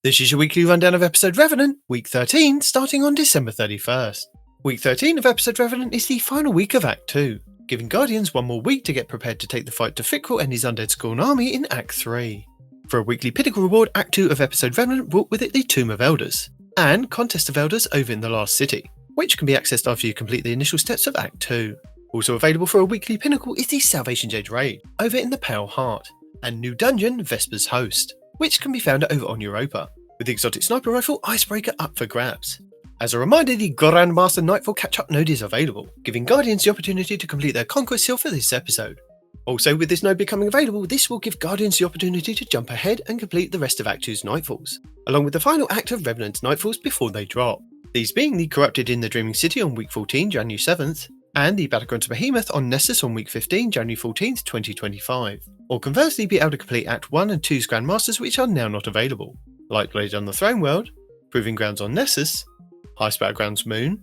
This is your weekly rundown of episode Revenant, week 13, starting on December 31st. Week 13 of episode Revenant is the final week of Act 2, giving Guardians one more week to get prepared to take the fight to Fickle and his undead Scorn army in Act 3. For a weekly Pinnacle reward, Act 2 of episode Revenant brought with it the Tomb of Elders, and Contest of Elders over in the Last City, which can be accessed after you complete the initial steps of Act 2. Also available for a weekly Pinnacle is the Salvation Jade raid, over in the Pale Heart, and new dungeon Vesper's Host, which can be found over on Europa, with the exotic sniper rifle Icebreaker up for grabs. As a reminder, the Grandmaster Nightfall catch-up node is available, giving Guardians the opportunity to complete their Conquest seal for this episode. Also, with this node becoming available, this will give Guardians the opportunity to jump ahead and complete the rest of Act 2's Nightfalls, along with the final act of Revenant's Nightfalls before they drop. These being the Corrupted in the Dreaming City on week 14, January 7th, and the Battlegrounds Behemoth on Nessus on week 15, January 14th, 2025. Or conversely, be able to complete Act 1 and 2's Grandmasters, which are now not available. Lightblade on the Throne World, Proving Grounds on Nessus, Heist Battlegrounds Moon,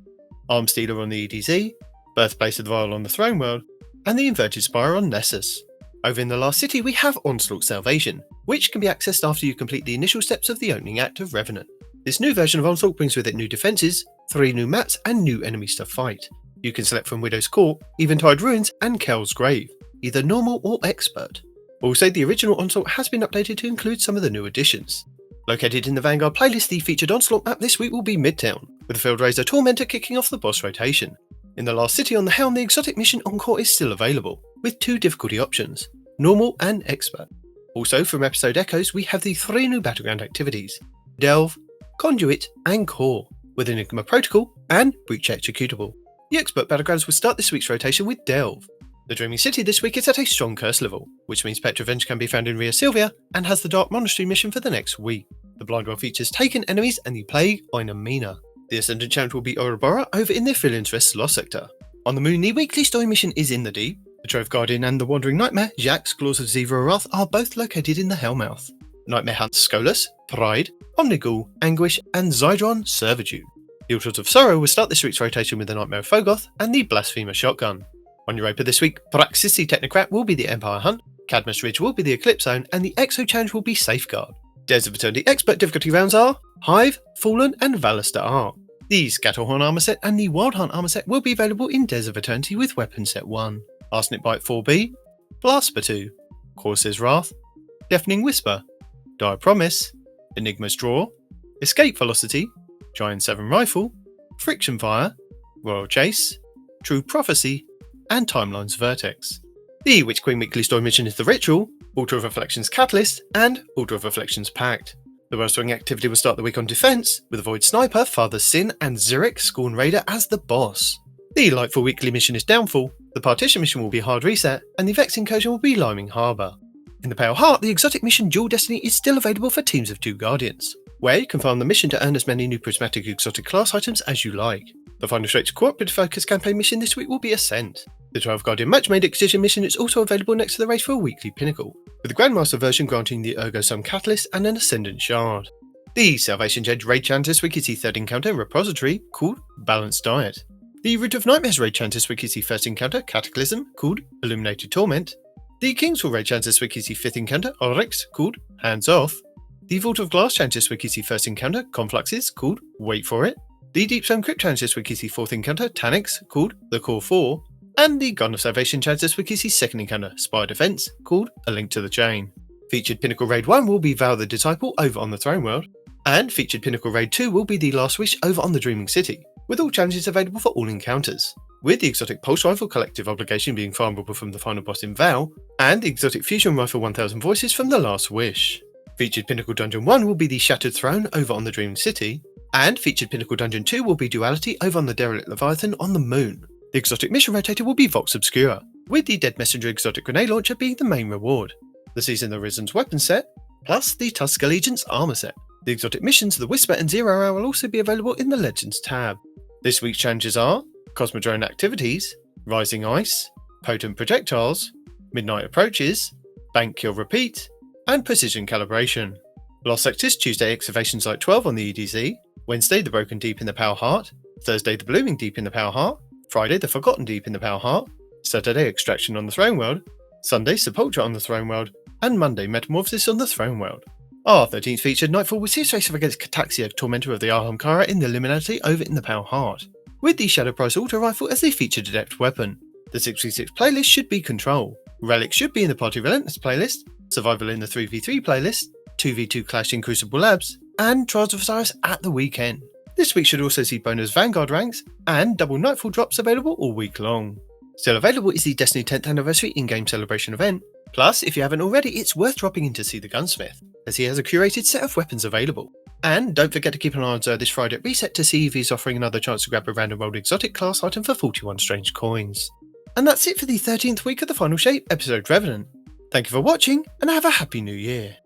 Arms Dealer on the EDZ, Birthplace of the Royal on the Throne World, and the Inverted Spire on Nessus. Over in the Last City, we have Onslaught Salvation, which can be accessed after you complete the initial steps of the opening act of Revenant. This new version of Onslaught brings with it new defences, 3 new mats, and new enemies to fight. You can select from Widow's Court, Eventide Ruins, and Kel's Grave, either normal or expert. Also, the original Onslaught has been updated to include some of the new additions. Located in the Vanguard playlist, the featured Onslaught map this week will be Midtown, with the Field Razor Tormentor kicking off the boss rotation. In the Last City on the Helm, the exotic mission Encore is still available, with 2 difficulty options, normal and expert. Also, from episode Echoes, we have the 3 new Battleground activities, Delve, Conduit, and Core, with Enigma Protocol and Breach Executable. The expert Battlegrounds will start this week's rotation with Delve. The Dreaming City this week is at a strong curse level, which means Petrovenge can be found in Ria Silvia and has the Dark Monastery mission for the next week. The Blind World features Taken enemies and the Plague Inamina. The Ascendant challenge will be Ouroboros over in the Affiliates Rest Lost sector. On the Moon, the weekly story mission is in the Deep. The Trove Guardian and the Wandering Nightmare, Jax, Claws of Zevra Wrath, are both located in the Hellmouth. Nightmare hunts Skolas, Pride, Omnigul, Anguish, and Zydron Servitude. The Altars of Sorrow will start this week's rotation with the Nightmare of Fogoth and the Blasphemer Shotgun. On Europa this week, Praxisi Technocrat will be the Empire Hunt, Cadmus Ridge will be the Eclipse Zone, and the Exo Challenge will be Safeguard. Days of Eternity expert difficulty rounds are Hive, Fallen, and Valister Arc. The Scatterhorn armor set and the Wild Hunt armor set will be available in Days of Eternity with Weapon Set 1. Arsenic Bite 4B, Blasper 2, Corsair's Wrath, Deafening Whisper, Dire Promise, Enigma's Draw, Escape Velocity, Giant 7 Rifle, Friction Fire, Royal Chase, True Prophecy, and Timeline's Vertex. The Witch Queen weekly story mission is The Ritual, Altar of Reflections Catalyst, and Altar of Reflections Pact. The Wellspring activity will start the week on Defense, with Void Sniper, Father Sin, and Zurich Scorn Raider as the boss. The Lightfall weekly mission is Downfall, the Partition mission will be Hard Reset, and the Vex Incursion will be Liming Harbour. In the Pale Heart, the exotic mission Dual Destiny is still available for teams of 2 Guardians, where you can farm the mission to earn as many new prismatic exotic class items as you like. The final straight cooperative focus campaign mission this week will be Ascent. The 12 Guardian Match-Made Excision mission is also available next to the race for a weekly Pinnacle, with the Grandmaster version granting the Ergo Sun Catalyst and an Ascendant Shard. The Salvation Jade raid challenge this week is the 3rd encounter repository called Balanced Diet. The Root of Nightmares raid challenge this week is the 1st encounter Cataclysm called Illuminated Torment. The Kingsfall raid challenge this week is the 5th encounter Oryx called Hands Off. The Vault of Glass challenge this week is the 1st encounter Confluxes called Wait For It. The Deep Zone Crypt challenge this week is the 4th encounter Tanix called The Core 4. And the Gun of Salvation challenge this week is the 2nd encounter Spire Defense called A Link to the Chain. Featured Pinnacle Raid 1 will be Vow the Disciple over on the Throne World, and featured Pinnacle Raid 2 will be the Last Wish over on the Dreaming City, with all challenges available for all encounters, with the exotic Pulse Rifle Collective Obligation being farmable from the final boss in Vow, and the exotic Fusion Rifle 1000 Voices from the Last Wish. Featured Pinnacle Dungeon 1 will be the Shattered Throne over on the Dreaming City, and featured Pinnacle Dungeon 2 will be Duality over on the Derelict Leviathan on the Moon. The exotic mission rotator will be Vox Obscura, with the Dead Messenger exotic grenade launcher being the main reward. The Season of Risen's weapon set, plus the Tusk Allegiance armor set. The exotic missions The Whisper and Zero Hour will also be available in the Legends tab. This week's challenges are Cosmodrome Activities, Rising Ice, Potent Projectiles, Midnight Approaches, Bank Kill Repeat, and Precision Calibration. Lost Sectors Tuesday Excavation Site 12 on the EDZ, Wednesday the Broken Deep in the Pale Heart, Thursday the Blooming Deep in the Pale Heart, Friday the Forgotten Deep in the Pale Heart, Saturday Extraction on the Throne World, Sunday Sepulture on the Throne World, and Monday Metamorphosis on the Throne World. Our 13th featured Nightfall with Sears face against Cataxia, Tormentor of the Ahamkara in the Illuminati over in the Pale Heart, with the Shadow Price Auto Rifle as the featured adept weapon. The 6v6 playlist should be Control. Relic should be in the Party Relentless playlist, Survival in the 3v3 playlist, 2v2 Clash in Crucible Labs, and Trials of Osiris at the weekend. This week should also see bonus Vanguard ranks and double Nightfall drops available all week long. Still available is the Destiny 10th Anniversary in-game celebration event. Plus, if you haven't already, it's worth dropping in to see the Gunsmith, as he has a curated set of weapons available. And don't forget to keep an eye on this Friday at Reset to see if he's offering another chance to grab a random rolled exotic class item for 41 strange coins. And that's it for the 13th week of the Final Shape episode Revenant. Thank you for watching, and have a happy new year.